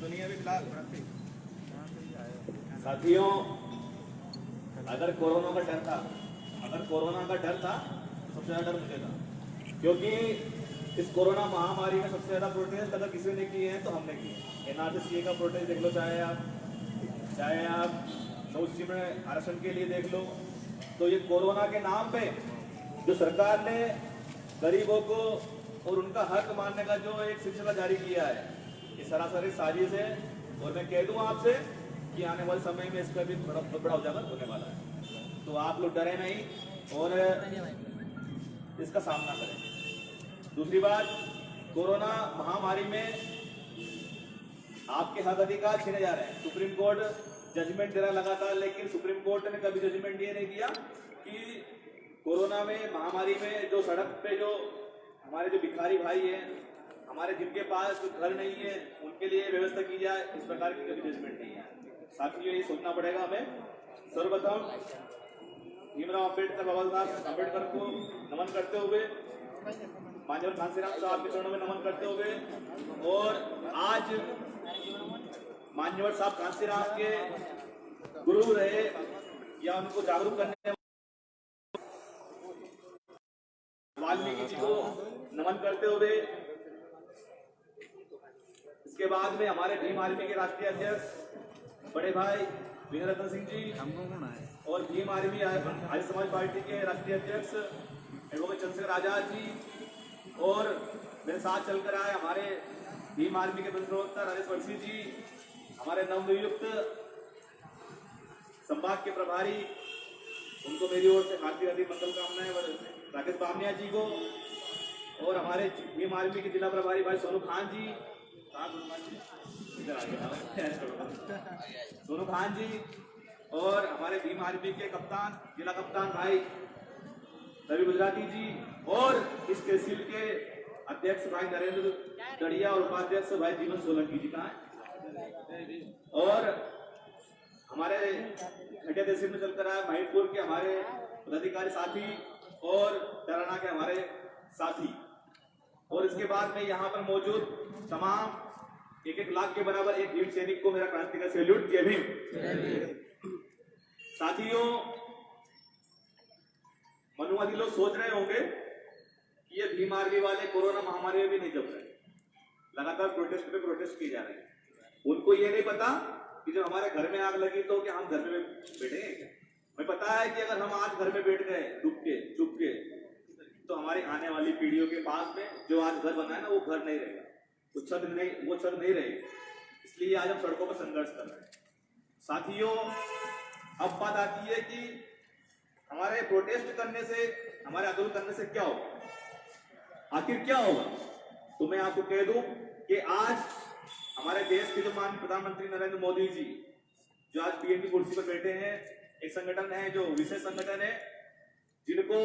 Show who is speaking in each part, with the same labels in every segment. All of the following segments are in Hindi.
Speaker 1: सुनिए अभी फिलहाल साथियों, अगर कोरोना का डर था तो सबसे ज़्यादा डर मुझे था, क्योंकि इस कोरोना महामारी में सबसे ज़्यादा प्रोटेस्ट अगर किसी ने किए हैं तो हमने किए। एनआरसी का प्रोटेस्ट देख लो, चाहे आप नौकरी में आरक्षण के लिए देख लो। तो ये कोरोना के नाम पे जो सरकार ने गरीबों को और उनका हक मानने का जो एक सिलसिला जारी किया है, ये सरासर साजिश है। और मैं कह दूं आपसे कि आने वाले समय में इसका भी बहुत बड़ा उजागर होने वाला है। तो आप लोग डरे नहीं और इसका सामना करें। दूसरी बात, कोरोना महामारी में आपके हक अधिकार छीने जा रहे हैं। सुप्रीम कोर्ट जजमेंट दे रहा लगातार, लेकिन सुप्रीम कोर्ट ने कभी जजमेंट ये नहीं दिया कि कोरोना में महामारी में जो सड़क पे जो हमारे जो भिखारी भाई हैं, हमारे जिनके पास घर नहीं है, उनके लिए व्यवस्था की जाए। इस प्रकार की कभी जजमेंट नहीं है। साथियों, ये सोचना पड़ेगा हमें। सर्वप्रथम भीमराव अम्बेडकर, बाबा साहब अम्बेडकर को नमन करते हुए, मान्यवर कांसीराम साहब के चरणों में नमन करते हुए, और आज मान्यवर साहब कांसीराम के गुरु रहे या उनको जागरूक करने वाल्मीकि जी को नमन करते हुए, इसके बाद में हमारे भीम आर्मी के राष्ट्रीय अध्यक्ष बड़े भाई वीररत्न सिंह जी और भीम आर्मी आर्य समाज पार्टी के राष्ट्रीय अध्यक्ष एडवोकेट चंद्रशेखर आजाद जी, और मेरे साथ चलकर आए हमारे भीम आर्मी के प्रवक्ता राजेश वर्षी जी, हमारे नवनियुक्त संभाग के प्रभारी, उनको मेरी ओर से हार्दिक हार्दिक मंगल कामनाएं, राकेश बामनिया जी को, और हमारे भीम आर्मी के जिला प्रभारी भाई सोनू खान जी, सोनू खान जी, और हमारे भीम आर्मी के कप्तान, जिला कप्तान भाई रवि गुजराती जी, और इस तहसील के अध्यक्ष भाई नरेंद्र गढ़िया और उपाध्यक्ष भाई जीवन सोलंकी जी का है, और हमारे घटिया तहसील में चलकर आए महिदपुर के हमारे पदाधिकारी साथी और डराना के हमारे साथी, और इसके बाद में यहाँ पर मौजूद तमाम 1-1 लाख के बराबर एक भीम सैनिक को मेरा क्रांति का सैल्यूट। जय भीम। साथियों, मनुवादी लोग सोच रहे होंगे कि ये भीम आर्मी वाले कोरोना महामारी में भी नहीं जम रहे, लगातार प्रोटेस्ट पे प्रोटेस्ट किए जा रहे हैं। उनको ये नहीं पता कि जब हमारे घर में आग लगी तो क्या हम घर में बैठेंगे क्या? हमें पता है कि अगर हम आज घर में बैठ गए चुप के तो हमारी आने वाली पीढ़ियों के पास में जो आज घर बना है ना, वो घर नहीं रहेगा, वो छत नहीं रहेगी। इसलिए आज हम सड़कों पर संघर्ष कर रहे हैं। साथियों, अब बात आती है कि हमारे प्रोटेस्ट करने से, हमारे आंदोलन करने से क्या होगा, आखिर क्या होगा? तो मैं आपको कह दूं कि आज हमारे देश के जो माननीय प्रधानमंत्री नरेंद्र मोदी जी, जो आज पीएम की कुर्सी पर बैठे हैं, एक संगठन है जो विशेष संगठन है, जिनको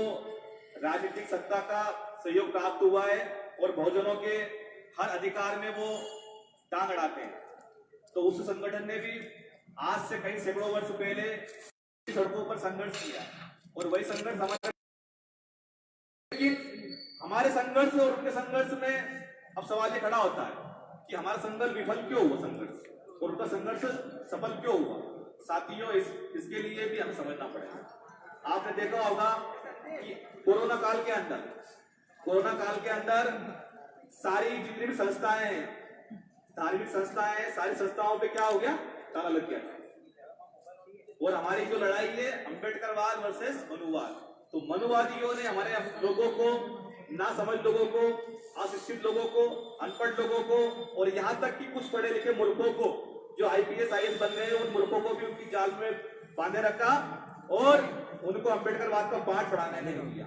Speaker 1: राजनीतिक सत्ता का सहयोग प्राप्त हुआ है और बहुजनों के हर अधिकार में वो टांग अड़ाते हैं। तो उस संगठन ने भी आज से कई सैकड़ों वर्ष पहले सड़कों पर संघर्ष किया, और वही संघर्ष हमारे, लेकिन हमारे संघर्ष और उनके संघर्ष में अब सवाल ये खड़ा होता है कि हमारा संघर्ष विफल क्यों हुआ, संघर्ष और उनका संघर्ष सफल क्यों हुआ। साथियों, इसके लिए भी हमें समझना पड़ेगा। आपने देखा होगा कि कोरोना काल के अंदर सारी जितनी भी संस्थाएं हैं, धार्मिक संस्थाएं हैं, सारी संस्थाओं पे क्या हो गया, ताला लग गया। और हमारी जो लड़ाई है अम्बेडकरवाद वर्सेस मनुवाद, तो मनुवादियों ने हमारे लोगों को, ना समझ लोगों को, अशिक्षित लोगों को, अनपढ़ लोगों को, और यहाँ तक कि कुछ पढ़े लिखे मूर्खों को, जो आईपीएस आईएएस बन गए, उन मूर्खों को भी उनकी जाल में बांधे रखा और उनको अम्बेडकरवाद का पाठ पढ़ाने नहीं दिया।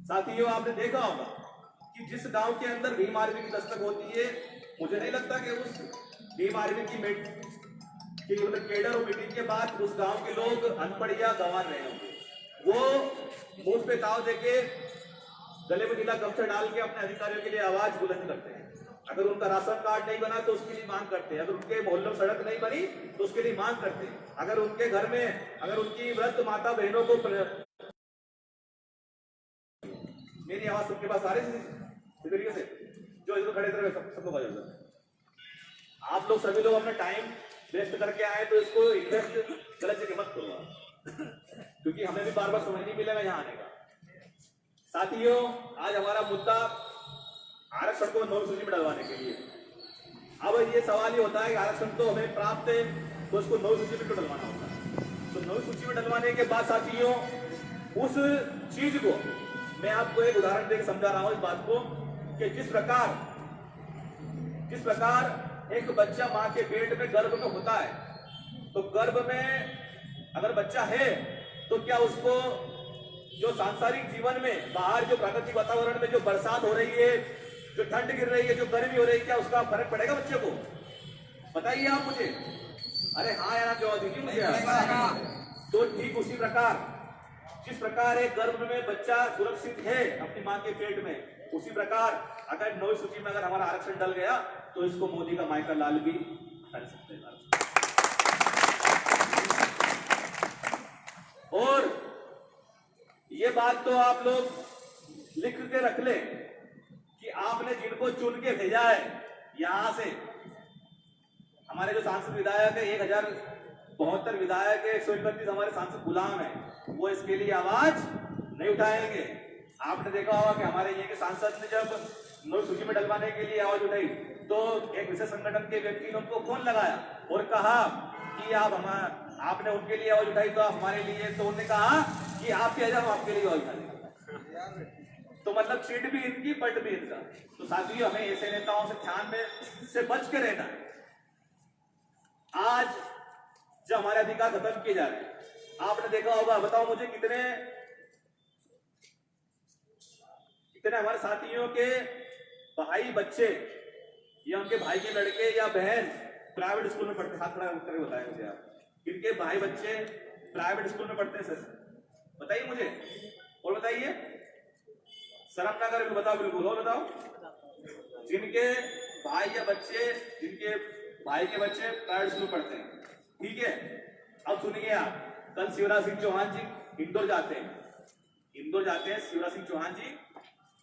Speaker 1: साथियों, आपने देखा होगा कि जिस गांव के अंदर भीम आर्मी की दस्तक होती है, मुझे नहीं लगता कि उस भीम आर्मी की केडर और मीटिंग के बाद उस गांव के लोग अनपढ़ या गंवार रहे होंगे। वो मुंह पे ताव देके, गले में नीला गमछा डाल के अपने अधिकारियों के लिए आवाज बुलंद करते हैं। अगर उनका राशन कार्ड नहीं बना तो उसके लिए मांग करते हैं, अगर उनके मोहल्लों में सड़क नहीं बनी तो उसके लिए मांग करते हैं, अगर उनके घर में, अगर उनकी वृद्ध माता बहनों को, मेरी आवाज सबके पास आ रही है तरीके से, जो इधर खड़े थे सबको बजा। आप लोग सभी लोग अपना टाइम वेस्ट करके आए तो इसको इन्वेस्ट गलत जगह मत करो, क्योंकि हमें भी बार बार समय नहीं मिलेगा यहाँ आने का। साथियों, आज हमारा मुद्दा आरक्षण को 9वीं सूची में डलवाने के लिए। अब ये सवाल ये होता है कि आरक्षण तो हमें प्राप्त है तो उसको 9वीं सूची में क्यों डलवाना होता है। तो 9वीं सूची में डलवाने के बाद साथियों, उस चीज को मैं आपको एक उदाहरण देकर समझा रहा हूं इस बात को कि जिस प्रकार एक बच्चा मां के पेट में गर्भ में होता है, तो गर्भ में अगर बच्चा है तो क्या उसको जो सांसारिक जीवन में बाहर जो प्राकृतिक वातावरण में जो बरसात हो रही है, जो ठंड गिर रही है, जो गर्मी हो रही है, क्या उसका फर्क पड़ेगा बच्चे को? बताइए आप मुझे। अरे हाँ यार, आप जवाब दीजिए मुझे। तो ठीक उसी प्रकार जिस प्रकार एक गर्भ में बच्चा सुरक्षित है अपनी मां के पेट में, उसी प्रकार अगर 9वीं सूची में अगर हमारा आरक्षण डल गया तो इसको मोदी का मायका लाल भी कर सकते हैं। और ये बात तो आप लोग लिख के रख ले कि आपने जिनको चुन के भेजा है यहां से, हमारे जो सांसद विधायक है 1072 विधायक है, 131 हमारे सांसद गुलाम है, वो इसके लिए आवाज नहीं उठाएंगे। आपने देखा होगा कि हमारे ये के सांसद ने जब 9वीं सूची में डलवाने के लिए आवाज उठाई तो एक विशेष संगठन के व्यक्ति ने उनको फोन लगाया और कहा कि आपने उनके लिए आवाज उठाई तो आप हमारे लिए, तो उन्होंने कहा कि आपके हम आपके लिए आवाज उठाएंगे। तो मतलब सीट भी इनकी, पट भी इनका। तो साथियों, हमें ऐसे नेताओं से ध्यान में से बच के रहना है। आज जब हमारे अधिकार खत्म किए जा रहे हैं, आपने देखा होगा, बताओ मुझे कितने हमारे साथियों के भाई बच्चे या उनके भाई के लड़के या बहन प्राइवेट स्कूल में पढ़ते? हाथ खड़ा करके बताएं मुझे आप, किनके भाई बच्चे प्राइवेट स्कूल में पढ़ते हैं सर? बताइए मुझे, और बताइए, शर्म ना करें, बताओ बिल्कुल, और बताओ। जिनके भाई के बच्चे प्राइवेट स्कूल में पढ़ते हैं, ठीक है। अब सुनिए आप, कल शिवराज सिंह चौहान जी इंदौर जाते हैं शिवराज सिंह चौहान जी,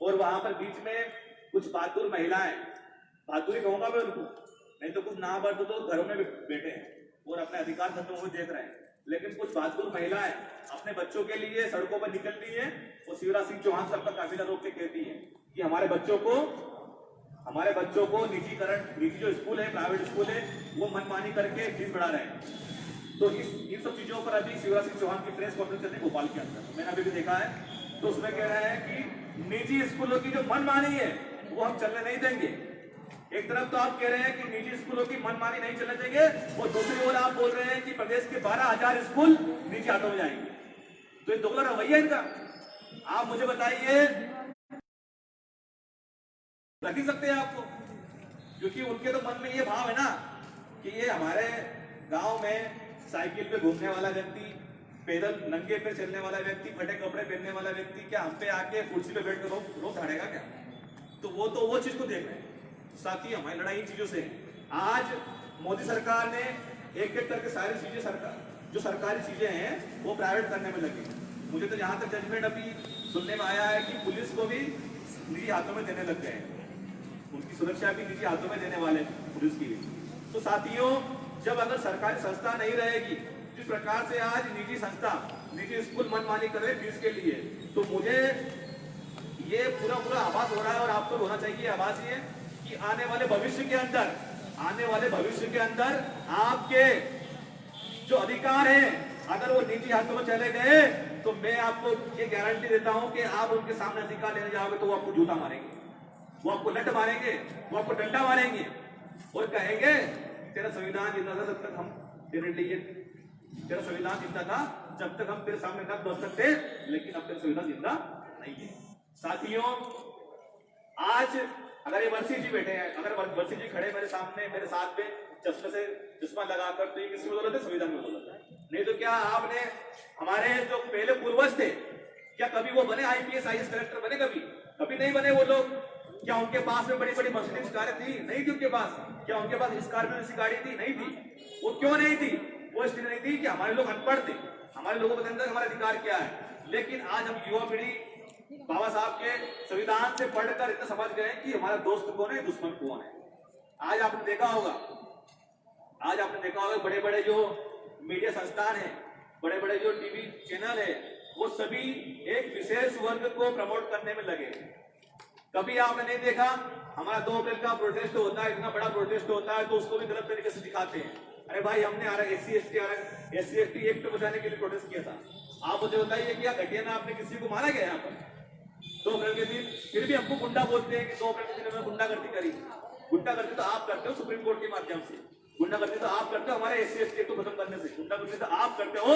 Speaker 1: और वहां पर बीच में कुछ बहादुर महिलाएं, बहादुरी कहूंगा मैं उनको, नहीं तो कुछ ना बर्द तो घरों में बैठे हैं और अपने अधिकार खत्म हुए देख रहे हैं, लेकिन कुछ बहादुर महिलाएं अपने बच्चों के लिए सड़कों पर निकलती है और शिवराज सिंह चौहान सर पर काफिला रोक के कहती है कि हमारे बच्चों को निजी जो स्कूल है, प्राइवेट स्कूल है, वो मनमानी करके फीस बढ़ा रहे हैं। तो इन सब चीजों पर अभी शिवराज सिंह चौहान की प्रेस कॉन्फ्रेंस चल रही है भोपाल के अंदर, मैंने अभी भी देखा है। तो उसमें कह रहे हैं कि निजी स्कूलों की जो मनमानी है वो हम चलने नहीं देंगे। एक तरफ तो आप कह रहे हैं कि निजी स्कूलों की मनमानी नहीं चलने देंगे, और दूसरी ओर आप बोल रहे हैं कि प्रदेश के 12,000 स्कूल निजी हाथों में जाएंगे। तो ये दोगला रवैया इनका, आप मुझे बताइए, लग ही सकते हैं आपको? क्योंकि उनके तो मन में ये भाव है ना कि ये हमारे गांव में साइकिल पे घूमने वाला व्यक्ति, पैदल नंगे पे चलने वाला व्यक्ति, फटे कपड़े पहनने वाला व्यक्ति क्या हम पे आके कुर्सी पे बैठ कर रोक धाड़ेगा क्या? तो वो चीज को देख रहे हैं। साथ ही हमारी लड़ाई इन चीजों से है। आज मोदी सरकार ने एक करके सारी चीजें जो सरकारी चीजें हैं वो प्राइवेट करने में लगी। मुझे तो यहाँ तक जजमेंट अभी सुनने में आया है कि पुलिस को भी निजी हाथों में देने लग गए, उनकी सुरक्षा भी निजी हाथों में देने वाले पुलिस की भी। तो साथियों, जब अगर सरकारी संस्था नहीं रहेगी, जिस प्रकार से आज निजी स्कूल मनमानी कर रहे हैं फीस के लिए, तो मुझे ये पूरा आभास हो रहा है, और आपको होना चाहिए आभास ये कि आने वाले भविष्य के अंदर आपके जो अधिकार हैं, अगर वो निजी हाथों में चले गए तो मैं आपको ये गारंटी देता हूं कि आप उनके सामने अधिकार लेने जाओगे तो वो आपको जूता मारेंगे, वो आपको लट मारेंगे, वो आपको डंडा मारेंगे और कहेंगे तेरा संविधान जिंदा था जब तक हम तेरे लिए, तेरा संविधान जिंदा था जब तक हम तेरे सामने न बच सकते, लेकिन अब तेरा संविधान जिंदा नहीं है। साथियों, आज अगर ये वर्षी जी बैठे हैं, अगर वर्षी जी खड़े मेरे सामने, मेरे साथ में चश्मे से चश्मा लगाकर, तो ये किसकी बदौलत है? संविधान की बदौलत है। नहीं तो क्या आपने हमारे जो पहले पूर्वज थे, क्या कभी वो बने IPS IAS कलेक्टर बने? कभी नहीं बने वो लोग। क्या उनके पास में बड़ी बड़ी मर्सिडीज कारें थी? नहीं थी उनके पास। क्या उनके पास स्कॉर्पियो जैसी गाड़ी थी? नहीं थी। वो क्यों नहीं थी? वो इसलिए नहीं थी कि हमारे लोग अनपढ़ थे, हमारे लोगों के अंदर हमारा अधिकार क्या है। लेकिन आज हम युवा पीढ़ी बाबा साहब के संविधान से पढ़कर इतना समझ गए कि हमारा दोस्त कौन है, दुश्मन कौन है। आज आपने देखा होगा आज आपने देखा होगा बड़े बड़े जो मीडिया संस्थान है, बड़े बड़े जो टीवी चैनल है, वो सभी एक विशेष वर्ग को प्रमोट करने में लगे। कभी आपने नहीं देखा हमारा 2 अप्रैल का प्रोटेस्ट होता है, इतना बड़ा प्रोटेस्ट होता है, तो उसको भी गलत तरीके से दिखाते हैं। अरे भाई, हमने SC ST एक्ट बचाने के लिए प्रोटेस्ट किया था। आप मुझे बताइए क्या घटिया में आपने किसी को मारा गया यहाँ पर 2 अप्रैल के दिन? फिर भी हमको गुंडा बोलते हैं कि 2 अप्रैल के दिन हमने गुंडागर्दी करी। गुंडागर्दी तो आप करते हो सुप्रीम कोर्ट के माध्यम से, गुंडागर्दी तो आप करते हो हमारे SC ST को खत्म करने से, गुंडागर्दी तो आप करते हो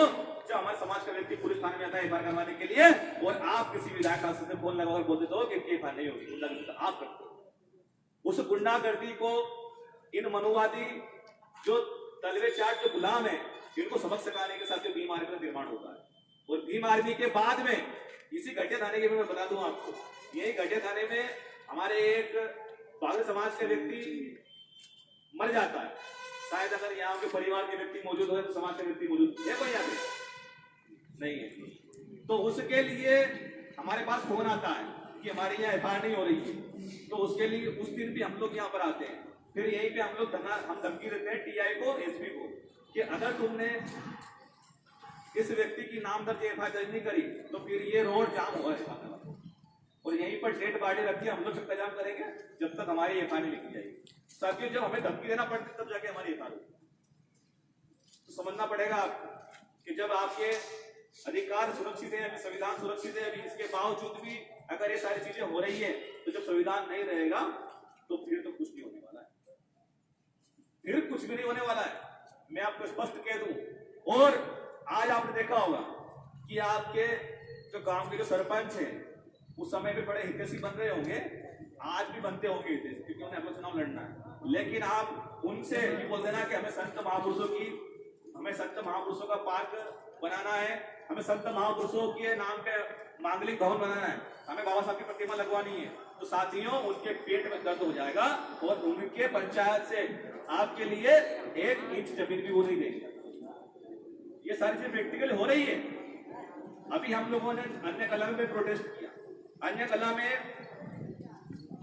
Speaker 1: जब हमारे समाज का व्यक्ति पुलिस थाने में आता है FIR करवाने के लिए, और आप किसी विधायक से फोन लगाकर बोल देते हो कि FIR नहीं होगी। गुंडागर्दी तो आप करते हो। उस गुंडागर्दी को इन मनुवादी जो तलवे चाट जो गुलाम है, इनको सबक सिखाने के साथ भीम आर्मी का निर्माण होता है। और भीम आर्मी के बाद में इसी घटिया थाने के मैं बता दूं आपको, यही घटिया थाने में हमारे एक बागल समाज के व्यक्ति मर जाता है। शायद अगर यहाँ के परिवार के व्यक्ति मौजूद हो तो समाज के व्यक्ति मौजूद है कोई यहाँ पे नहीं है, तो उसके लिए हमारे पास फोन आता है कि हमारे यहाँ FIR नहीं हो रही है, तो उसके लिए उस दिन भी हम लोग यहाँ पर आते हैं। फिर यहीं पे हम धमकी देते हैं TI को, SP को, कि अगर तुमने इस व्यक्ति की नाम दर्ज FIR दर्ज नहीं करी तो फिर ये रोड जाम होगा, और यहीं पर डेड बॉडी रख के हम लोग चक्का जाम करेंगे जब तक हमारी FIR नहीं लिखी जाएगी। साथियों, जब हमें धमकी देना पड़ती तब जाके हमारी FIR होगी। तो समझना पड़ेगा आपको कि जब आपके अधिकार सुरक्षित है, अभी संविधान सुरक्षित है, अभी इसके बावजूद भी अगर ये सारी चीजें हो रही है, तो जब संविधान नहीं रहेगा तो फिर तो कुछ नहीं होने वाला है, फिर कुछ भी नहीं होने वाला है, मैं आपको स्पष्ट कह दूं। और आज आपने देखा होगा कि आपके जो गांव के जो सरपंच हैं उस समय पे बड़े हितैषी बन रहे होंगे, आज भी बनते होंगे हितैषी, क्योंकि उन्हें अपना चुनाव लड़ना है। लेकिन आप उनसे ये बोल देना कि हमें संत महापुरुषों का पार्क बनाना है, हमें संत महापुरुषों के नाम पे मांगलिक भवन बनाना है, हमें बाबा साहब की प्रतिमा लगवानी है, तो साथियों उनके पेट में दर्द हो जाएगा और उनके पंचायत से आपके लिए 1 इंच जमीन भी वो नहीं देंगे। ये सारी चीजें प्रैक्टिकल हो रही है। अभी हम लोगों ने अन्य कला में प्रोटेस्ट किया, अन्य कला में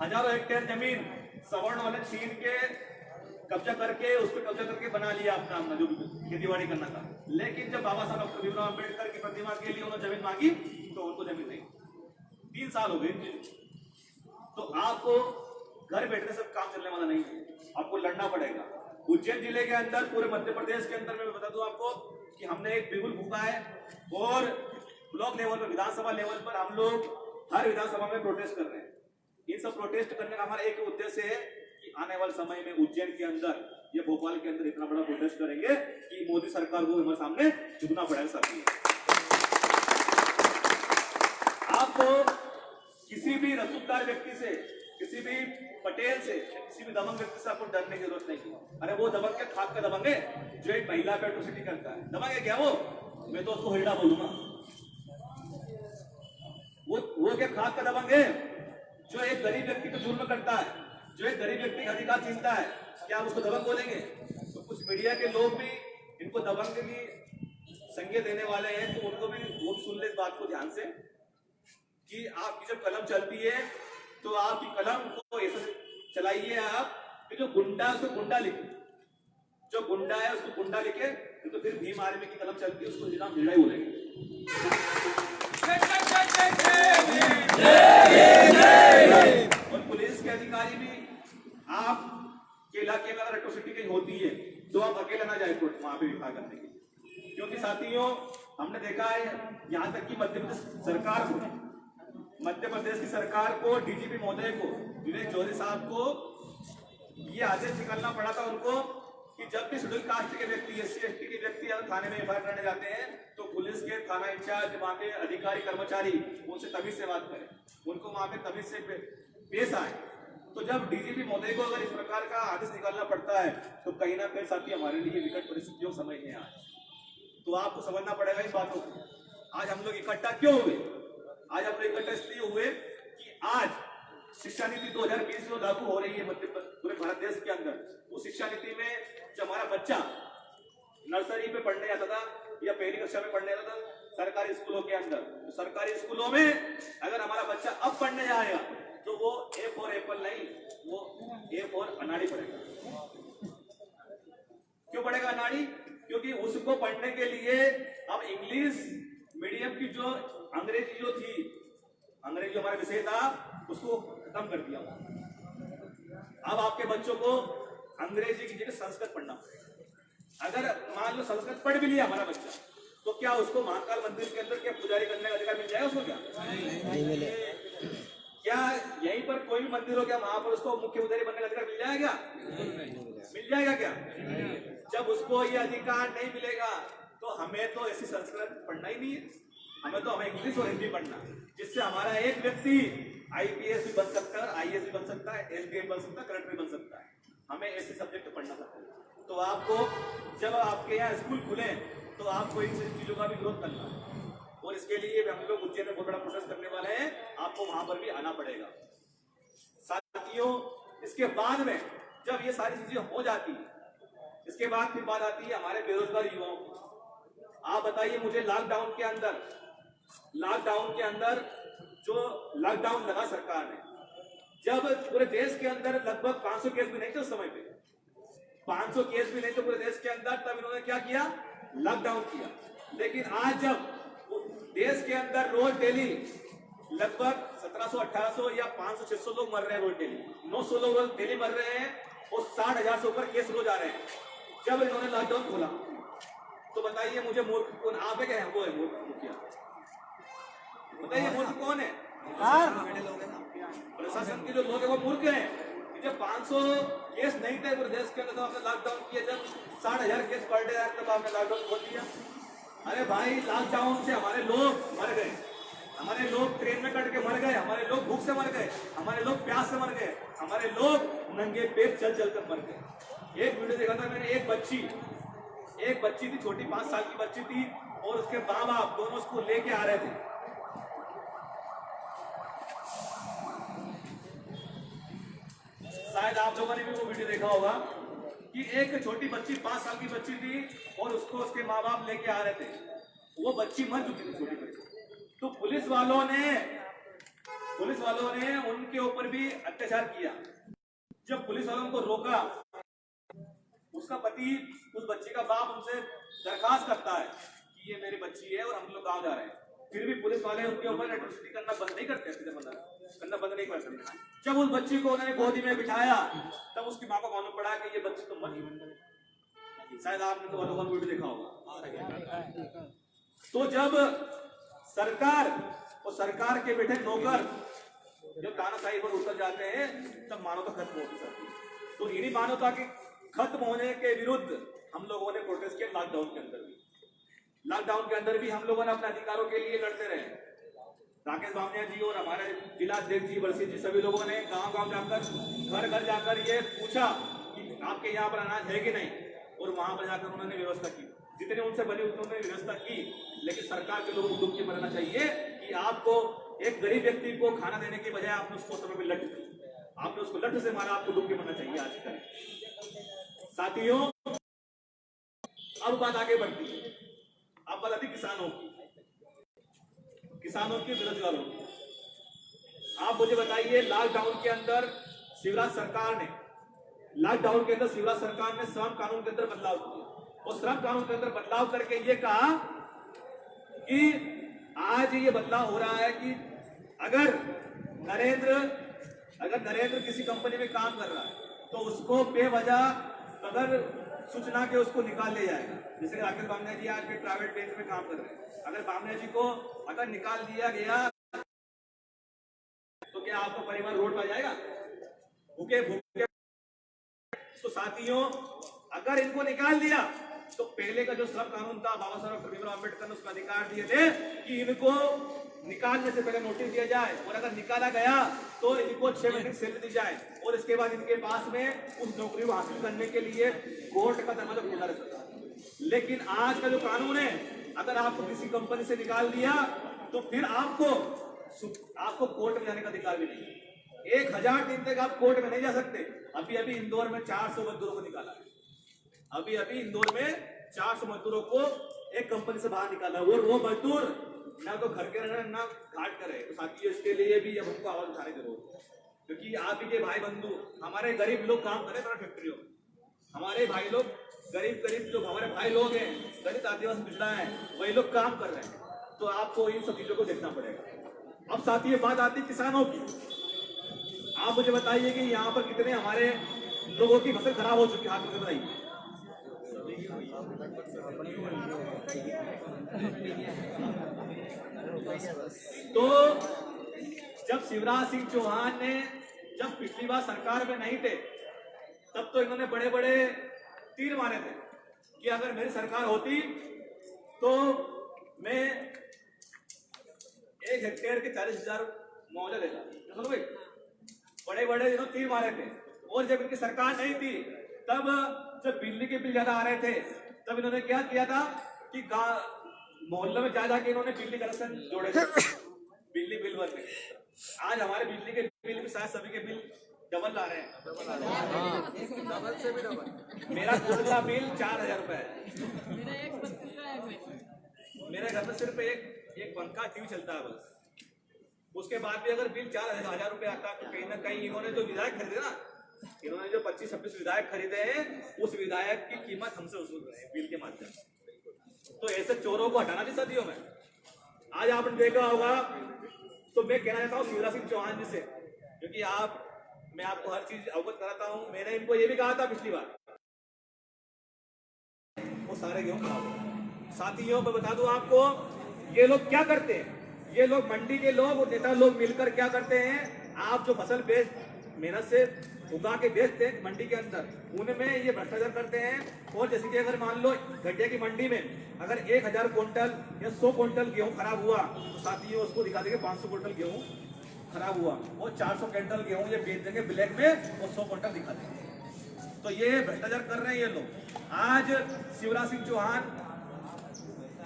Speaker 1: हजारों हेक्टेयर जमीन सवर्ण वाले छीन के कब्जा करके उस पर कब्जा करके बना लिया अपना जो खेतीबाड़ी करना था। लेकिन जब बाबा साहब डॉक्टर भीमराव अम्बेडकर की प्रतिमा के लिए उन्होंने जमीन मांगी तो उनको जमीन नहीं, 3 साल हो गए। तो आपको घर बैठने से काम चलने वाला नहीं है, आपको लड़ना पड़ेगा। उज्जैन जिले के अंदर, पूरे मध्य प्रदेश के अंदर मैं बता दूं आपको कि हमने एक बिगुल फूका है, और ब्लॉक लेवल पर, विधानसभा लेवल पर हम लोग हर विधानसभा में प्रोटेस्ट कर रहे हैं। इन सब प्रोटेस्ट करने का हमारा एक उद्देश्य है कि आने वाले समय में उज्जैन के अंदर या भोपाल के अंदर इतना बड़ा प्रोटेस्ट करेंगे कि मोदी सरकार को हमारे सामने झुकना पड़ेगा। साथी, आपको किसी भी रसूखदार व्यक्ति से, किसी भी पटेल से, किसी भी दबंग व्यक्ति से आपको डरने की जरूरत नहीं है। अरे वो दबंग के खाक का दबंग है जो एक महिला पे एट्रोसिटी करता है, दबंग है क्या वो? मैं तो उसको हिलडा बोलूंगा। वो क्या खाक का दबंग है जो एक गरीब व्यक्ति को जुल्म करता है, जो एक गरीब व्यक्ति का अधिकार छीनता है, क्या आप उसको दबंग बोलेंगे? तो कुछ मीडिया के लोग भी इनको दबंग की संज्ञा देने वाले हैं, तो उनको भी वो सुन ले इस बात को ध्यान से कि आपकी जब कलम चलती है तो आपकी कलम को ऐसे चलाइए आप कि जो गुंडा उसको गुंडा लिखे, जो गुंडा है उसको गुंडा लिखे, तो फिर भीम आर्मी की कलम चलती है उसको जिला भिड़ा ही बोलेंगे। और पुलिस के अधिकारी भी आपके इलाके में अगर एट्रोसिटी कहीं होती है तो आप अकेला ना जाए वहां पे विफा करने के, क्योंकि साथियों हमने देखा है यहाँ तक कि मध्य प्रदेश की सरकार को, डीजीपी महोदय को, विवेक जौहरी साहब को ये आदेश निकालना पड़ा था उनको कि जब भी शेड्यूल कास्ट के व्यक्ति, SC ST के व्यक्ति अगर थाने में FIR करने जाते हैं तो पुलिस के थाना इंचार्ज, वहां के अधिकारी कर्मचारी उनसे तमीज से बात करें, उनको वहां पे तमीज से पेश आए। तो जब डीजीपी महोदय को अगर इस प्रकार का आदेश निकालना पड़ता है तो कहीं ना कहीं साथी हमारे लिए विकट परिस्थितियों समय है आज। तो आपको समझना पड़ेगा इस बातों को। आज हम लोग इकट्ठा क्यों हुए? आज हम लोग इकट्ठा इसलिए हुए कि आज शिक्षा नीति 2020 जो लागू हो रही है पूरे भारत देश के अंदर, उस शिक्षा नीति में जब हमारा बच्चा नर्सरी पे पढ़ने जाता था या पहली कक्षा में पढ़ने जाता था सरकारी स्कूलों के अंदर, तो सरकारी स्कूलों में अगर हमारा बच्चा अब पढ़ने जाएगा तो वो A फॉर एप्पल नहीं, वो A फॉर अनाड़ी पढ़ेगा। पड़ेगा अनाड़ी? क्योंकि उसको पढ़ने के लिए अब इंग्लिश मीडियम की जो अंग्रेजी जो थी, अंग्रेजी हमारा विषय था, उसको खत्म कर दिया। अब आपके बच्चों को अंग्रेजी की जगह संस्कृत पढ़ना पड़ेगा। अगर मान लो संस्कृत पढ़ भी लिया हमारा बच्चा, तो क्या उसको महाकाल मंदिर के अंदर क्या पुजारी करने का अधिकार मिल जाएगा उसको? क्या नहीं मिलेगा। क्या यहीं पर कोई भी मंदिर हो गया वहां पर उसको मुख्य पुजारी बनने का अधिकार मिल जाएगा? मिल जाएगा क्या? जब उसको ये अधिकार नहीं मिलेगा तो हमें तो ऐसी संस्कृत पढ़ना ही नहीं है। हमें इंग्लिश और हिंदी पढ़ना, जिससे हमारा एक व्यक्ति आईपीएस भी बन सकता है, आईएएस भी बन सकता है, एसडीएम बन सकता है, कलेक्टर भी बन सकता है। हमें ऐसे सब्जेक्ट पढ़ना पड़ता है। तो आपको जब आपके यहाँ स्कूल खुले तो आपको इन चीजों का भी विरोध करना है, और इसके लिए हम लोग उज्जैन में बहुत बड़ा प्रोसेस करने वाले हैं। आपको वहां पर भी आना पड़ेगा साथियों। इसके बाद में जब ये सारी चीजें हो जाती है, इसके बाद फिर बात आती है हमारे बेरोजगार युवाओं की। आप बताइए मुझे, लॉकडाउन के अंदर जो लॉकडाउन लगा सरकार ने, जब पूरे देश के अंदर लगभग 500 केस भी नहीं थे उस समय पे, 500 केस भी नहीं थे पूरे देश के अंदर, तब इन्होंने क्या किया? लॉकडाउन किया। लेकिन आज जब देश के अंदर रोज डेली लगभग 1700, 1800 या 500, 600 लोग मर रहे हैं रोज डेली, 900 लोग डेली मर रहे हैं, और 60,000 से ऊपर केस रोज आ रहे हैं। जब इन्होंने लॉकडाउन खोला तो बताइए मुझे मूर्ख कौन? आप है क्या? वो है मूर्ख मुखिया। बताइए मूर्ख कौन है? प्रशासन के जो लोग हैं वो मूर्ख हैं। जब 500 केस नहीं थे पूरे देश के अंदर तो आपने लॉकडाउन किया, जब 60,000 केस पर डे आए तब आपने लॉकडाउन खोल दिया। अरे भाई, लॉकडाउन से हमारे लोग मर गए, हमारे लोग ट्रेन में कट के मर गए, हमारे लोग भूख से मर गए, हमारे लोग प्यास से मर गए, हमारे लोग नंगे पेट चल चल कर मर गए। एक वीडियो देखा था मैंने, एक बच्ची थी छोटी, 5 साल की बच्ची थी, और उसके माँ बाप दोनों उसको लेके आ रहे थे। शायद आप लोगों ने भी वो वीडियो देखा होगा कि एक छोटी बच्ची, 5 साल की बच्ची थी, और उसको उसके माँ बाप लेके आ रहे थे। वो बच्ची मर चुकी थी, छोटी बच्ची। तो पुलिस वालों ने उनके ऊपर भी अत्याचार किया। जब पुलिस वालों को रोका, उसका पति, उस बच्ची का बाप उनसे दरखास्त करता है कि ये मेरी बच्ची है और हम लोग गाँव जा रहे हैं। फिर भी पुलिस वाले उनके ऊपर एट्रोसिटी करना बंद नहीं करते, जब उस बच्ची को उन्होंने गोदी में बिठाया तब उसकी माँ को मालूम पड़ा कि ये बच्ची तो मर गई। शायद आपने तो वालों वीडियो देखा होगा। तो जब सरकार और सरकार के बेटे नौकर जब तानाशाही पर उतर जाते हैं, तब मानवता खत्म होती है। तो इन्हीं मानवता के खत्म होने के विरुद्ध हम लोगों ने प्रोटेस्ट किया। लॉकडाउन के अंदर भी हम लोगों ने अपने अधिकारों के लिए लड़ते रहे। राकेश बामनिया जी और हमारे जिला अध्यक्ष जी, बलसी जी, सभी लोगों ने गांव-गांव जाकर, घर-घर जाकर ये पूछा कि आपके यहाँ पर अनाज है कि नहीं, और वहां पर जाकर उन्होंने व्यवस्था की। जितने उनसे बने उन्होंने व्यवस्था की। लेकिन सरकार के लोगों को दुख ये मनाना चाहिए कि आपको एक गरीब व्यक्ति को खाना देने की बजाय आपने उसको समय में लठ दी, आपने उसको लठ से मारा, आपको दुख ये मनाना चाहिए। आज कल साथियों, अब बात आगे बढ़ती है। अब बात आती किसानों की, बेरोजगारों की। आप मुझे बताइए, लॉकडाउन के अंदर शिवराज सरकार ने श्रम कानून के अंदर बदलाव किया, और श्रम कानून के अंदर बदलाव करके ये कहा कि आज ये बदलाव हो रहा है कि अगर नरेंद्र किसी कंपनी में काम कर रहा है तो उसको बेवजह बगैर सूचना के उसको निकाल लिया जाएगा। जैसे राकेश बामनिया जी आज भी प्राइवेट बैंक में काम कर रहे हैं, अगर बामनिया जी को अगर निकाल दिया गया तो क्या आपका परिवार रोड पर जाएगा भूखे? तो साथियों, अगर इनको निकाल दिया तो पहले का जो श्रम कानून था, बाबा साहब भीमराव अम्बेडकर ने उसका अधिकार दिए थे कि इनको निकालने से पहले नोटिस दिया जाए, और अगर निकाला गया तो इनको 6 महीने की सैलरी दी जाए, और इसके बाद इनके पास में उस नौकरी को हासिल करने के लिए कोर्ट का दरवाजा खुला रहता था। लेकिन आज का जो कानून है, अगर आपको किसी कंपनी से निकाल दिया तो फिर आपको कोर्ट में जाने का अधिकार भी नहीं। 1000 दिन तक आप कोर्ट में नहीं जा सकते। अभी इंदौर में 400 मजदूरों को निकाला है। अभी इंदौर में 400 मजदूरों को एक कंपनी से बाहर निकाला, वो मजदूर ना तो घर के रहे ना घाट करे। तो साथियों, इसके लिए भी अब हमको आवाज उठाने की जरूरत है, क्योंकि आप ही के भाई बंधु, हमारे गरीब लोग काम कर रहे हैं फैक्ट्रियों में, हमारे भाई लोग गरीब गरीब जो हमारे भाई लोग हैं, दलित आदिवासी पिछड़ा है, वही लोग काम कर रहे हैं। तो आपको इन सब चीजों को देखना पड़ेगा। अब साथ ही बात आती है किसानों की। आप मुझे बताइए कि यहाँ पर कितने हमारे लोगों की फसल खराब हो चुकी है, हाथ में बताइए। तो जब शिवराज सिंह चौहान ने जब पिछली बार सरकार में नहीं थे, तब तो इन्होंने बड़े बड़े तीर मारे थे कि अगर मेरी सरकार होती तो मैं 1 हेक्टेयर के 40,000 मुआवजा देता। सुनो भाई, बड़े बड़े दिनों तीर मारे थे। और जब इनकी सरकार नहीं थी, तब जब बिजली के बिल ज्यादा आ रहे थे, तब इन्होंने क्या किया था कि मोहल्ले में जा जाके इन्होंने बिजली कनेक्शन जोड़े थे, बिजली बिल भरने। आज हमारे बिजली के बिल भी शायद सभी के बिल डबल आ रहे हैं, डबल से भी डबल। मेरा खुद का बिल 4,000 रुपए है। मेरे घर में सिर्फ एक पंखा टीवी चलता है बस। उसके बाद भी अगर बिल 4,000 रुपए आता है, तो कहीं ना कहीं इन्होंने जो विधायक खरीदे ना, इन्होंने जो 25-26 विधायक खरीदे हैं, उस विधायक की कीमत हमसे वसूल रहे हैं बिल के माध्यम से। तो ऐसे चोरों को हटाना भी सदियों में। आज आपने देखा होगा, तो मैं कहना चाहता हूँ शिवराज सिंह चौहान जी से, क्योंकि मैं आपको हर चीज अवगत कराता हूँ। मैंने इनको ये भी कहा था पिछली बार, वो सारे गेहूं खराब हो। साथियों मैं बता दूं आपको, ये लोग क्या करते हैं, ये लोग मंडी के लोग और नेता लोग मिलकर क्या करते हैं, आप जो फसल मेहनत से उगा के बेचते हैं मंडी के अंदर, उनमें ये भ्रष्टाचार करते हैं। और जैसे कि अगर मान लो घटिया की मंडी में अगर 1,000 क्विंटल या 100 क्विंटल गेहूं खराब हुआ, तो साथियों उसको दिखा देंगे 500 क्विंटल गेहूं खराब हुआ, और 400 क्विंटल गेहूं ये बेच देंगे ब्लैक में, और 100 क्विंटल दिखा देंगे। तो ये भ्रष्टाचार कर रहे हैं ये लोग। आज शिवराज सिंह चौहान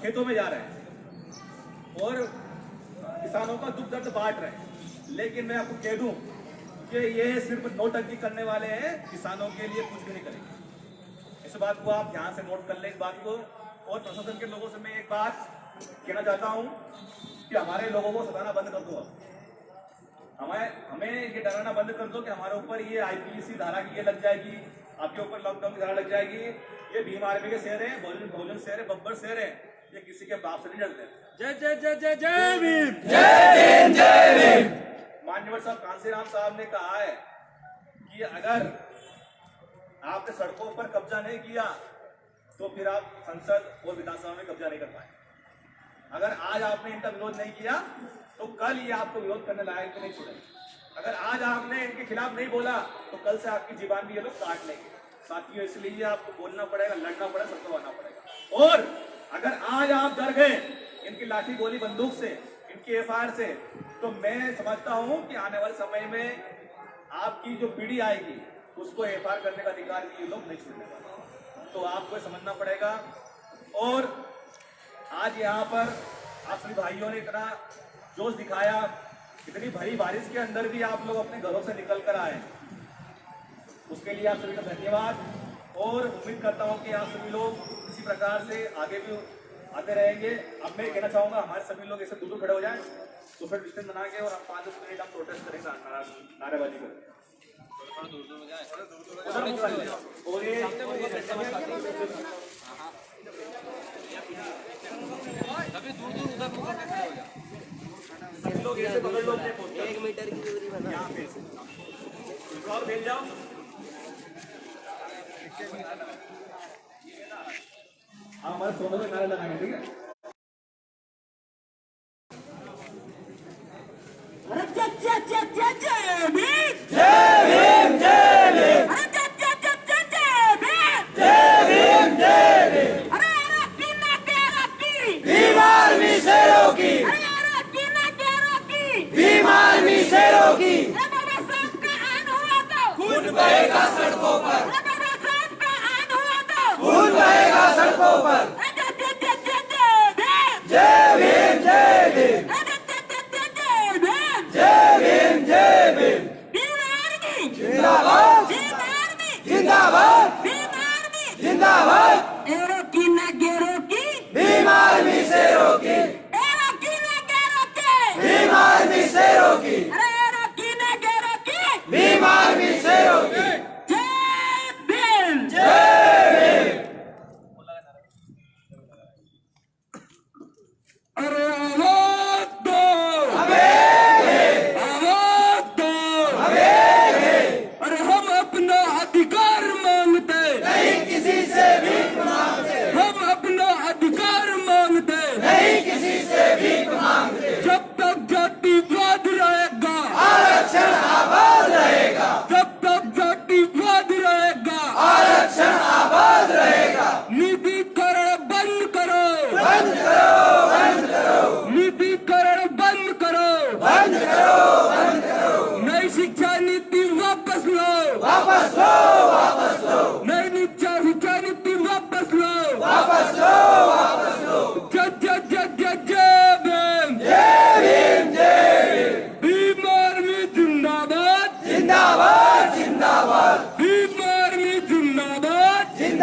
Speaker 1: खेतों में जा रहे हैं और किसानों का दुख दर्द बांट रहे हैं, लेकिन मैं आपको कह दूं कि ये सिर्फ नोटंकी करने वाले हैं, किसानों के लिए कुछ भी नहीं करेंगे। इस बात को आप ध्यान से नोट कर लें इस बात को। और प्रशासन के लोगों से मैं एक बात कहना चाहता हूं कि हमारे लोगों को सताना बंद कर दो। हमें ये डराना बंद कर दो कि हमारे ऊपर ये IPC धारा की ये लग जाएगी, आपके ऊपर लॉकडाउन की धारा लग जाएगी। ये भीम आर्मी के शेर है, बहुजन शेर है, बब्बर शेर है, ये किसी के बाप से नहीं डरते। जय जय जय जय जय भीम, जय भीम, जय भीम। मान्यवर साहब कांसीराम साहब ने कहा है कि अगर आपने सड़कों पर कब्जा नहीं किया, तो फिर आप संसद और विधानसभा में कब्जा नहीं कर पाए। अगर आज आपने इनका विरोध नहीं किया, तो कल ये आपको विरोध करने लायक नहीं छोड़ेंगे। अगर आज आपने इनके खिलाफ नहीं बोला, तो कल से आपकी जीवान भी ये लोग काट लेंगे। साथियों, इसलिए आपको बोलना पड़ेगा, लड़ना पड़ेगा, सबको आना पड़ेगा। और अगर आज आप डर गए इनकी लाठी गोली बंदूक से, इनकी FIR से, तो मैं समझता हूं कि आने वाले समय में आपकी जो पीढ़ी आएगी, उसको FIR करने का अधिकार भी ये लोग नहीं छोड़ने वाले। तो आपको समझना पड़ेगा। और आज यहाँ पर आप सभी भाइयों ने इतना जोश दिखाया, इतनी भरी बारिश के अंदर भी आप लोग अपने घरों से निकल कर आए, उसके लिए आप सभी का धन्यवाद। और उम्मीद करता हूँ कि आप सभी लोग इसी प्रकार से आगे भी आते रहेंगे। अब मैं कहना चाहूँगा, हमारे सभी लोग ऐसे दूर खड़े हो जाएं, सोशल डिस्टेंस बना के, और हम 5-10 मिनट हम प्रोटेस्ट करेंगे, नारेबाजी करेंगे। सभी लोग ऐसे पकड़ लो, 1 मीटर की दूरी बना, यहाँ पे और भेज जाओ। हमारे सोनों में नारे लगाएंगे, ठीक है?
Speaker 2: बहेगा सड़कों पर, खून बहेगा सड़कों पर। जय भीम, जय भीम, जय भीम, जय भीम। जिंदाबाद, जिंदाबाद, जिंदाबाद। भीम आर्मी से रोकी, भीम आर्मी से रोकी, भीम आर्मी से रोकी। जय भीम, जय भीम।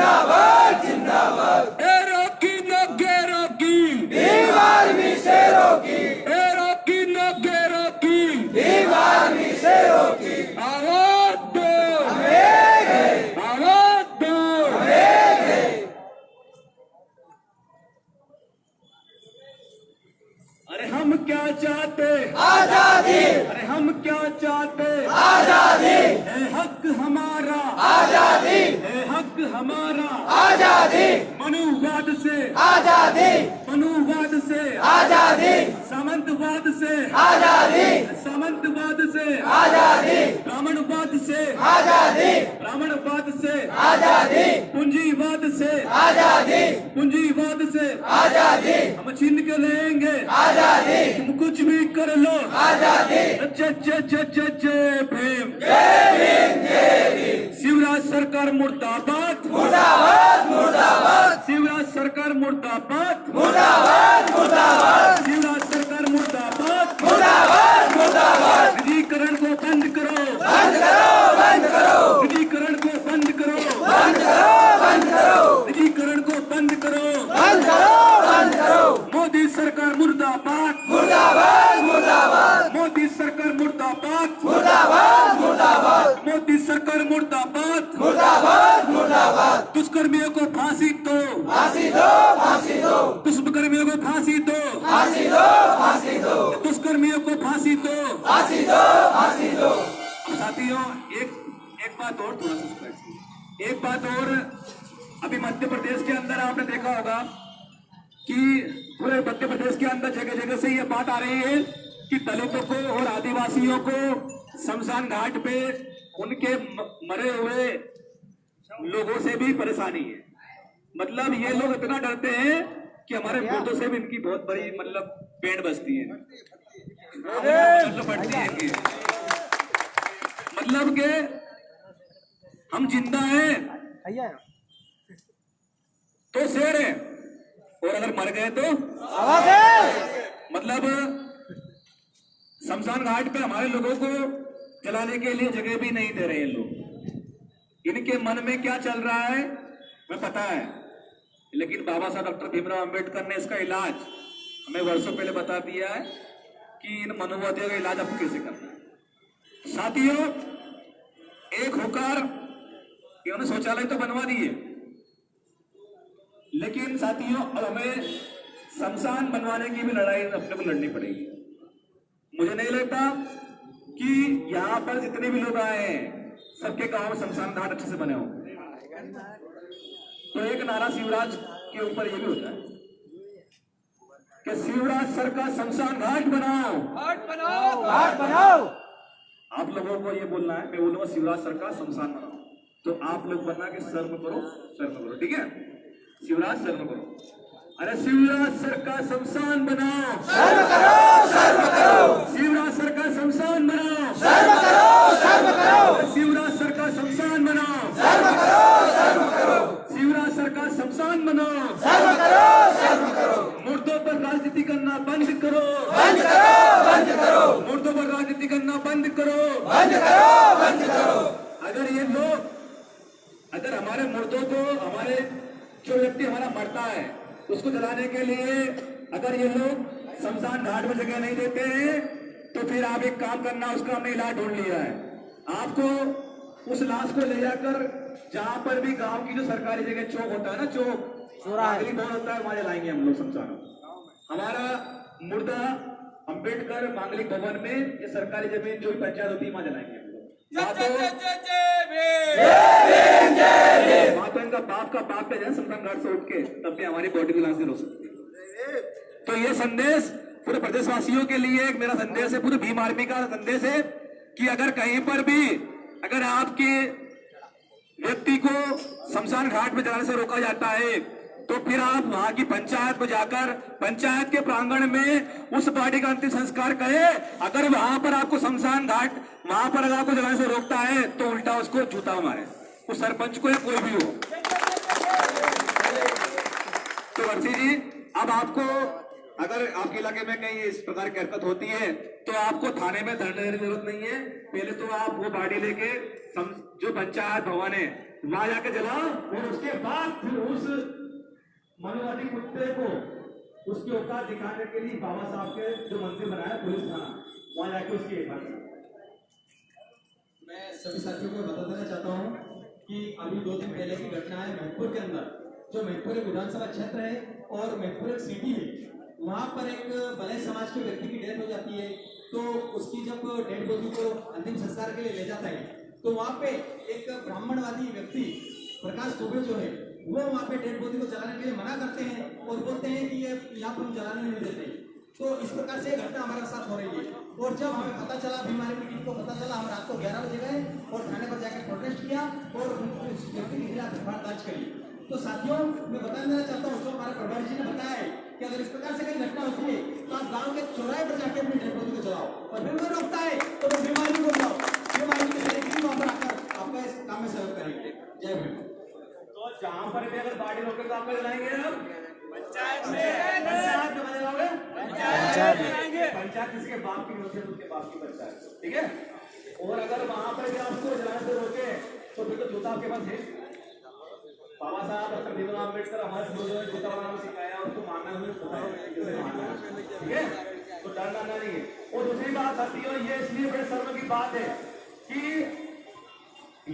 Speaker 2: जिंदाबाद जिंदाबाद
Speaker 3: शेरों की न गैरों की,
Speaker 2: भीम आर्मी शेरों की,
Speaker 3: शेरों की न गैरों की,
Speaker 2: भीम आर्मी शेरों की।
Speaker 3: आवाज दो,
Speaker 2: हम एक हैं,
Speaker 3: आवाज दो।
Speaker 2: हम एक हैं।
Speaker 3: अरे हम क्या चाहते,
Speaker 2: आजादी,
Speaker 3: अरे हम क्या चाहते,
Speaker 2: आजादी,
Speaker 3: है हक हमारा,
Speaker 2: आजादी,
Speaker 3: है हक हमारा।
Speaker 2: आजादी,
Speaker 3: मनुवाद से,
Speaker 2: आजादी,
Speaker 3: मनुवाद से,
Speaker 2: आजादी,
Speaker 3: सामंतवाद से,
Speaker 2: आजादी,
Speaker 3: सामंतवाद से,
Speaker 2: आजादी,
Speaker 3: ब्राह्मणवाद से,
Speaker 2: आजादी,
Speaker 3: ब्राह्मणवाद से,
Speaker 2: आजादी,
Speaker 3: पूंजीवाद से,
Speaker 2: आजादी,
Speaker 3: पूंजीवाद से
Speaker 2: आजादी,
Speaker 3: हम छीन के लेंगे।
Speaker 2: आजादी,
Speaker 3: तुम कुछ भी कर लो।
Speaker 2: आजादी।
Speaker 3: जय जय जय जय जय भीम।
Speaker 2: जय भीम, जय भीम।
Speaker 3: शिवराज सरकार मुर्दाबाद,
Speaker 2: मुर्दाबाद, मुर्दाबाद,
Speaker 3: शिवराज सरकार मुर्दाबाद,
Speaker 2: मुर्दाबाद, मुर्दाबाद,
Speaker 3: शिवराज सरकार मुर्दाबाद।
Speaker 2: मुर्दाबाद, मुर्दाबाद।
Speaker 3: निजीकरण को बंद करो,
Speaker 2: बंद करो, बंद करो,
Speaker 3: निजीकरण को बंद करो,
Speaker 2: बंद करो, बंद करो,
Speaker 3: निजीकरण को बंद करो।
Speaker 2: बंद करो, बंद करो।
Speaker 3: मोदी सरकार मुर्दाबाद,
Speaker 2: मुर्दाबाद, मुर्दाबाद,
Speaker 3: मोदी सरकार मुर्दाबाद,
Speaker 2: मुर्दाबाद, मुर्दाबाद,
Speaker 3: मोदी सरकार मुर्दाबाद।
Speaker 2: मुर्दाबाद, मुर्दाबाद।
Speaker 3: दुष्कर्मियों को फांसी दो,
Speaker 2: फांसी दो, फांसी दो,
Speaker 3: दुष्कर्मियों को फांसी दो,
Speaker 2: फांसी दो, फांसी दो,
Speaker 3: दुष्कर्मियों को फांसी दो।
Speaker 2: फांसी दो, फांसी दो।
Speaker 3: साथियों, एक बात और, थोड़ा सा स्पष्ट, एक बात और। अभी मध्य प्रदेश के अंदर आपने देखा होगा कि पूरे मध्य प्रदेश के अंदर जगह जगह से ये बात आ रही है कि दलितों को और आदिवासियों को शमशान घाट पे उनके मरे हुए लोगों से भी परेशानी है। मतलब ये लोग इतना डरते हैं कि हमारे मुर्दों से भी इनकी बहुत बड़ी मतलब पेड़ बसती है, पड़ती है इनकी। मतलब के हम जिंदा हैं तो शेर है, और अगर मर गए तो
Speaker 2: आवाज है।
Speaker 3: मतलब शमशान घाट पे हमारे लोगों को जलाने के लिए जगह भी नहीं दे रहे हैं लोग। इनके मन में क्या चल रहा है हमें पता है, लेकिन बाबा साहब डॉक्टर भीमराव अंबेडकर ने इसका इलाज हमें वर्षों पहले बता दिया है कि इन मनोवादियों का इलाज आपको कैसे करना है। साथियों, एक होकर इन्होंने शौचालय तो बनवा दिए, लेकिन साथियों अब हमें शमशान बनवाने की भी लड़ाई अपने को लड़नी पड़ेगी। मुझे नहीं लगता कि यहाँ पर जितने भी लोग आए हैं सबके गांव में शमशान घाट अच्छे से बने होंगे। तो एक नारा शिवराज के ऊपर ये भी होता है कि शिवराज सर का शमशान घाट बनाओ,
Speaker 2: घाट बनाओ, घाट बनाओ।
Speaker 3: आप लोगों को ये बोलना है, मैं बोलूंगा शिवराज सर का शमशान बनाओ, तो आप लोग बनना कि सर में करो, सर में करो, ठीक है? शिवराज सर में करो। अरे शिवराज सर का शमशान बनाओ,
Speaker 2: सर में करो, सर में करो,
Speaker 3: शिवराज सर का शमशान बनाओ,
Speaker 2: सर में करो, सर में करो,
Speaker 3: शिवराज सर का शमशान बनाओ,
Speaker 2: सर में करो, सर में करो,
Speaker 3: शिवराज सर का शमशान बनाओ,
Speaker 2: सर में करो, सर में करो।
Speaker 3: मुर्दों पर राजनीति करना बंद करो,
Speaker 2: बंद करो, बंद करो,
Speaker 3: मुर्दों पर राजनीति करना बंद करो,
Speaker 2: बंद करो, बंद करो।
Speaker 3: अगर ये लोग, अगर हमारे मुर्दों को, हमारे जो व्यक्ति हमारा मरता है उसको जलाने के लिए अगर ये लोग शमशान घाट में जगह नहीं देते हैं, तो फिर आप एक काम करना, उसका हमने इलाज ढूंढ लिया है। आपको उस लाश को ले जाकर जहां पर भी गांव की जो सरकारी जगह चौक होता है ना, चौक मांगलिक भवन होता है, वहां जलाएंगे हम लोग शमशान। हमारा मुर्दा अंबेडकर मांगलिक भवन में ये सरकारी जमीन जो भी पंचायत होती है वहां जलाएंगे हम लोग। वहां तो इनका बाप का बाप पे जाए शमशान घाट से उठ के, तब भी हमारी बॉडी की लाश हो सकती है। तो ये संदेश पूरे प्रदेशवासियों के लिए एक मेरा संदेश है, पूरे भीम आर्मी का संदेश है कि अगर कहीं पर भी अगर आपके व्यक्ति को शमशान घाट में जाने से रोका जाता है, तो फिर आप वहां की पंचायत में जाकर पंचायत के प्रांगण में उस बॉडी का अंतिम संस्कार करें। अगर वहां पर आपको शमशान घाट वहां पर अगर आपको जलाने से रोकता है तो उल्टा उसको जूता मारे, उस सरपंच को या कोई भी हो। तो वर्षी जी, अब आपको अगर आपके इलाके में कहीं इस प्रकार की हरकत होती है तो आपको थाने में धरने देने की जरूरत नहीं है। पहले तो आप वो बॉडी लेके जो पंचायत भवन है वहां जाके जलाओ और उसके बाद फिर उस मनुवादी कुत्ते को उसकी औकात दिखाने के लिए बाबा साहब के जो मंदिर बनाया पुलिस थाना, वहां जाके उसकी हिफाजत।
Speaker 4: मैं सभी साथियों को बता देना चाहता हूं कि अभी 2 दिन पहले की घटना है महतपुर के अंदर, जो महतपुर एक विधानसभा क्षेत्र है और महतपुर एक सिटी है, वहां पर एक बलय समाज के व्यक्ति की डेथ हो जाती है। तो उसकी जब डेड बॉडी को अंतिम संस्कार के लिए ले जाता है तो वहां पे एक ब्राह्मणवादी व्यक्ति प्रकाश दुबे जो है वो वहां पे डेड बॉडी को जलाने के लिए मना करते हैं और बोलते हैं कि ये यहाँ पर हम जलाने नहीं देते। तो इस प्रकार से घटना हमारे साथ हो रही है। और जब हमें पता चला, बीमारी की टीम को पता चला, हम रात को 11 बजे गए और थाने पर जाकर प्रोटेस्ट किया और उस व्यक्ति के खिलाफ एफआईआर दर्ज करी। तो साथियों, मैं बता देना चाहता हूँ, जो हमारे प्रभारी जी ने बताया है कि अगर इस प्रकार से कोई घटना होती है तो आप गांव के चौराहे पर जाके अपनी डेड बॉडी को जलाओ, और फिर कोई रोकता है तो वो बीमारी को जलाओ, बीमारी के लिए वहां पर आकर आपका इस काम में सहयोग करेंगे। जय भीम।
Speaker 3: तो जहां पर भी अगर गाड़ी रोके तो आप जलाएंगे अब
Speaker 1: पंचायत में
Speaker 3: जाओगे, पंचायत किसके बाप की होती है, उसके बाप की पंचायत, ठीक है। और अगर वहां पर भी आपको जलाने से रोके तो फिर तो जूता आपके पास है। बाबा साहब डॉक्टर भीमराव अम्बेडकर हमारे पूर्वजों ने जूता बनाना सिखाया, उसको मानना हमें पता है कैसे मानना है, ठीक है। तो डरना नहीं है। और दूसरी बात साथियों, ये इसलिए बड़े शर्म की बात है कि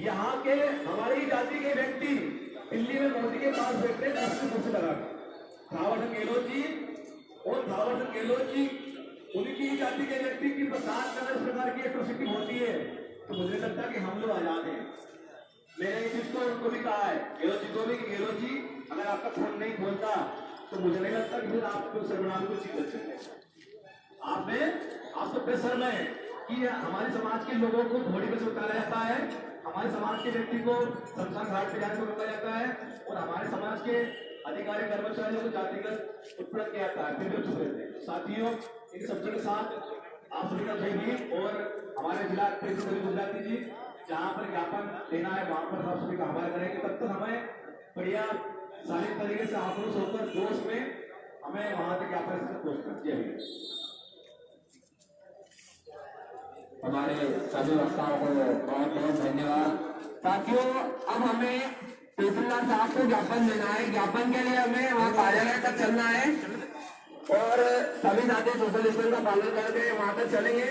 Speaker 3: यहाँ के हमारी जाति के व्यक्ति दिल्ली में मोदी के पास बैठे कुर्सी लगा थावरचंद गहलोत जी, और थावरचंद गहलोत जी उनकी जाति के व्यक्ति की प्रसाद करने इस प्रकार की एट्रोसिटी होती है। तो मुझे लगता है कि हम लोग आजाद हैं। मैंने इस चीज को उनको भी कहा है, गहलोत जी को भी, कि गहलोत जी अगर आपका फोन नहीं खोलता तो मुझे नहीं लगता कि फिर आपको सर्वनाम को चीज सकते। आप तो बेशर्म है कि हमारे समाज के लोगों को घोड़ी पर से उतारा जाता है, हमारे समाज के व्यक्ति को शमशान घाट पे जाने से रोका जाता है, और हमारे समाज के अधिकारी कर्मचारियों को जातिगत उत्पीड़न किया जाता है, फिर भी चुप रहते हैं। साथियों, इन सब्जी के साथ आप सभी का जय हिंद। और हमारे जिला प्रेसिडेंट गुजराती जी जहाँ पर ज्ञापन देना है वहां पर आप सभी का आभार करेंगे। तब तक हमें बढ़िया शालीन तरीके से आक्रोश होकर जोश में हमें वहां तक ज्ञापन पहुंचना। जय हिंद।
Speaker 2: हमारे सभी वक्ताओं को बहुत बहुत धन्यवाद। साथियों, अब हमें तहसीलदार साहब को ज्ञापन देना है। ज्ञापन के लिए हमें वहाँ कार्यालय तक चलना है और सभी साथी सोशल डिस्टेंस का पालन करके वहां तक चलेंगे।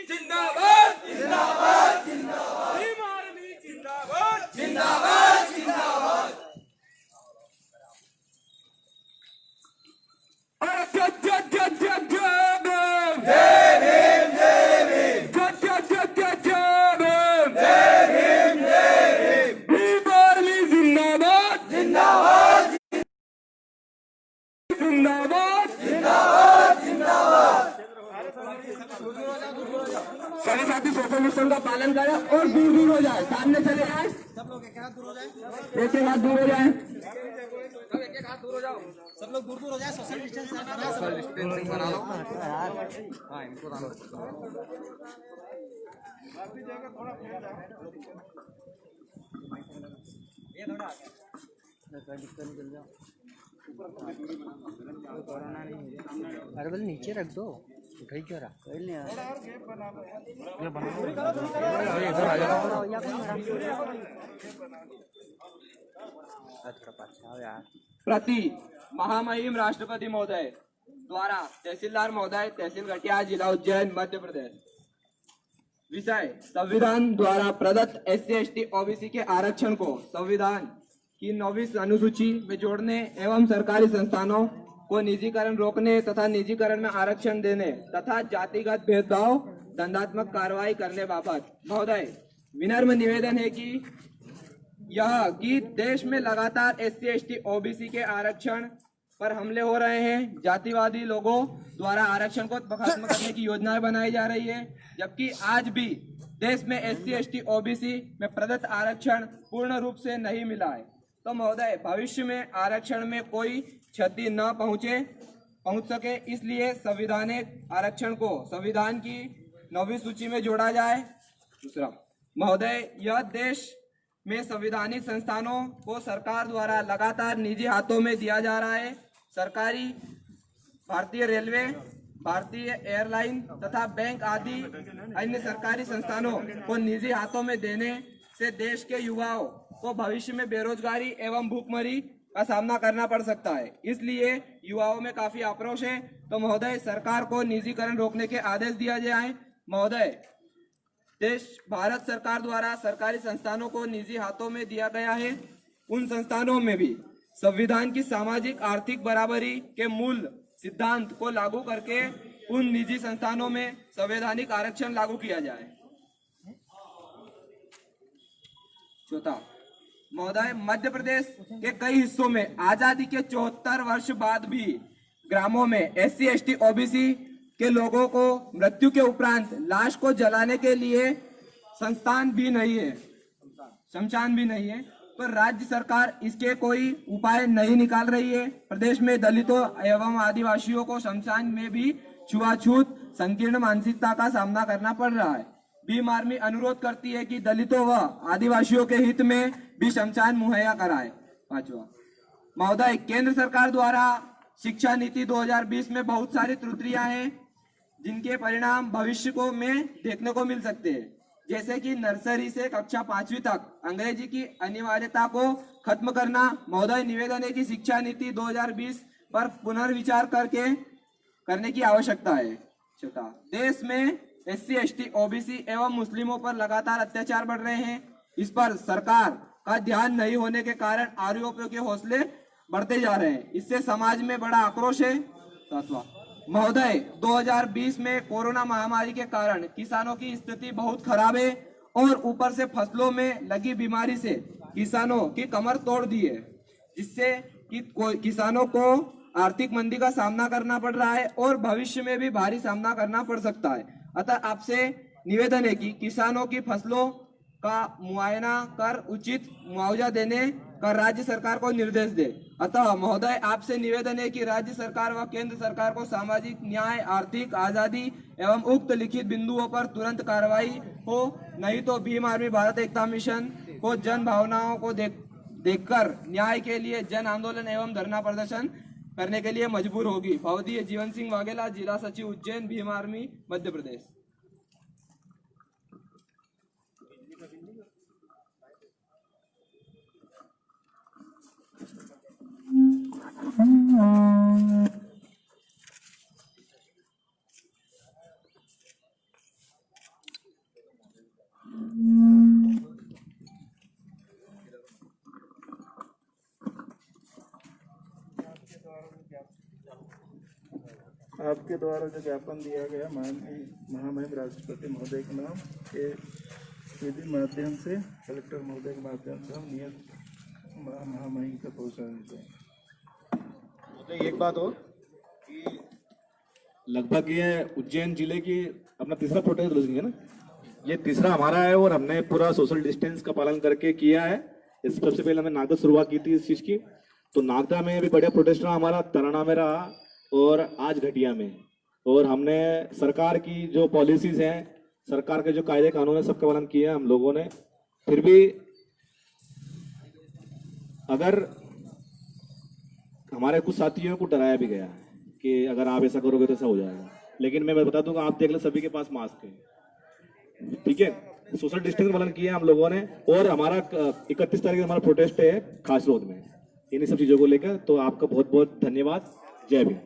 Speaker 4: जिंदाबाद।
Speaker 2: और दूर दूर हो जाए, सामने चले जाए,
Speaker 4: सब लोग एक हाथ दूर हो जाए,
Speaker 2: एक एक हाथ दूर हो जाए।
Speaker 4: सब लोग दूर दूर हो जाए, सोशल डिस्टेंसिंग बना लो।
Speaker 5: अरे बोले नीचे रख दो, उठाई क्यों रहा?
Speaker 2: प्रति महामहिम राष्ट्रपति महोदय द्वारा तहसीलदार महोदय, तहसील घटिया, जिला उज्जैन, मध्य प्रदेश। विषय संविधान द्वारा प्रदत्त SC/ST OBC के आरक्षण को संविधान की 9वीं अनुसूची में जोड़ने एवं सरकारी संस्थानों को निजीकरण रोकने तथा निजीकरण में आरक्षण देने तथा जातिगत भेदभाव दंडात्मक कार्रवाई करने बाबत महोदय विनम्र निवेदन है कि यह कि देश में लगातार SC/ST OBC के आरक्षण पर हमले हो रहे हैं। जातिवादी लोगों द्वारा आरक्षण को खत्म करने की योजनाएं बनाई जा रही है, जबकि आज भी देश में SC/ST OBC में प्रदत्त आरक्षण पूर्ण रूप से नहीं मिला है। तो महोदय भविष्य में आरक्षण में कोई क्षति न पहुंच सके, इसलिए संवैधानिक आरक्षण को संविधान की 9वीं सूची में जोड़ा जाए। दूसरा महोदय, यह देश में संवैधानिक संस्थानों को सरकार द्वारा लगातार निजी हाथों में दिया जा रहा है। सरकारी, भारतीय रेलवे, भारतीय एयरलाइन तथा बैंक आदि अन्य सरकारी संस्थानों को निजी हाथों में देने से देश के युवाओं को भविष्य में बेरोजगारी एवं भूखमरी का सामना करना पड़ सकता है। इसलिए युवाओं में काफी आक्रोश है। तो महोदय सरकार को निजीकरण रोकने के आदेश दिया जाए। महोदय भारत सरकार द्वारा सरकारी संस्थानों को निजी हाथों में दिया गया है, उन संस्थानों में भी संविधान की सामाजिक आर्थिक बराबरी के मूल सिद्धांत को लागू करके उन निजी संस्थानों में संवैधानिक आरक्षण लागू किया जाए। चौथा महोदय, मध्य प्रदेश के कई हिस्सों में आजादी के 74 वर्ष बाद भी ग्रामों में SC/ST OBC के लोगों को मृत्यु के उपरांत लाश को जलाने के लिए शमशान भी नहीं है, पर राज्य सरकार इसके कोई उपाय नहीं निकाल रही है। प्रदेश में दलितों एवं आदिवासियों को शमशान में भी छुआछूत संकीर्ण मानसिकता का सामना करना पड़ रहा है। भीम आर्मी अनुरोध करती है कि दलितों व आदिवासियों के हित में भी शमशान मुहैया कराए। पांचवा महोदय, केंद्र सरकार द्वारा शिक्षा नीति 2020 में बहुत सारी त्रुटियां हैं, जिनके परिणाम भविष्य को में देखने को मिल सकते हैं, जैसे कि नर्सरी से कक्षा 5वीं तक अंग्रेजी की अनिवार्यता को खत्म करना। महोदय निवेदन है कि शिक्षा नीति 2020 पर पुनर्विचार करने की आवश्यकता है। छठा, देश में SC/ST OBC एवं मुस्लिमों पर लगातार अत्याचार बढ़ रहे हैं। इस पर सरकार का ध्यान नहीं होने के कारण आरोपियों के हौसले बढ़ते जा रहे हैं, इससे समाज में बड़ा आक्रोश है। सातवां महोदय, 2020 में कोरोना महामारी के कारण किसानों की स्थिति बहुत खराब है और ऊपर से फसलों में लगी बीमारी से किसानों की कमर तोड़ दी है, जिससे कि किसानों को आर्थिक मंदी का सामना करना पड़ रहा है और भविष्य में भी भारी सामना करना पड़ सकता है। अतः आपसे निवेदन है कि किसानों की फसलों का मुआयना कर उचित मुआवजा देने का राज्य सरकार को निर्देश दे। अतः महोदय आपसे निवेदन है कि राज्य सरकार व केंद्र सरकार को सामाजिक न्याय, आर्थिक आजादी एवं उक्त लिखित बिंदुओं पर तुरंत कार्रवाई हो, नहीं तो भीम आर्मी भारत एकता मिशन को जन भावनाओं को देखकर न्याय के लिए जन आंदोलन एवं धरना प्रदर्शन करने के लिए मजबूर होगी। भवदीय जीवन सिंह वाघेला, जिला सचिव उज्जैन, भीम आर्मी, मध्य प्रदेश।
Speaker 6: आपके द्वारा जो ज्ञापन दिया गया महामहिम राष्ट्रपति महोदय के नाम के विधि माध्यम से कलेक्टर महोदय के माध्यम से हम नियत महामहिम तक पहुँचा देते हैं।
Speaker 7: तो एक बात हो कि लगभग ये उज्जैन जिले की अपना तीसरा प्रोटेस्ट है ना, ये तीसरा हमारा है और हमने पूरा सोशल डिस्टेंस का पालन करके किया है। इस सबसे पहले हमने नागदा शुरुआत की थी इस चीज की, तो नागदा में भी बढ़िया प्रोटेस्ट रहा हमारा, तराना में रहा और आज घटिया में। और हमने सरकार की जो पॉलिसीज हैं, सरकार के जो कायदे कानून है, सबका पालन किया हम लोगों ने। फिर भी अगर हमारे कुछ साथियों को डराया भी गया कि अगर आप ऐसा करोगे तो ऐसा हो जाएगा, लेकिन मैं बता दूंगा, आप देख ले सभी के पास मास्क है, ठीक है। सोशल डिस्टेंस पालन किया हम लोगों ने। और हमारा 31 तारीख हमारा प्रोटेस्ट है खासरोद में, इन्हीं सब चीजों को लेकर। तो आपका बहुत बहुत धन्यवाद। जय भीम।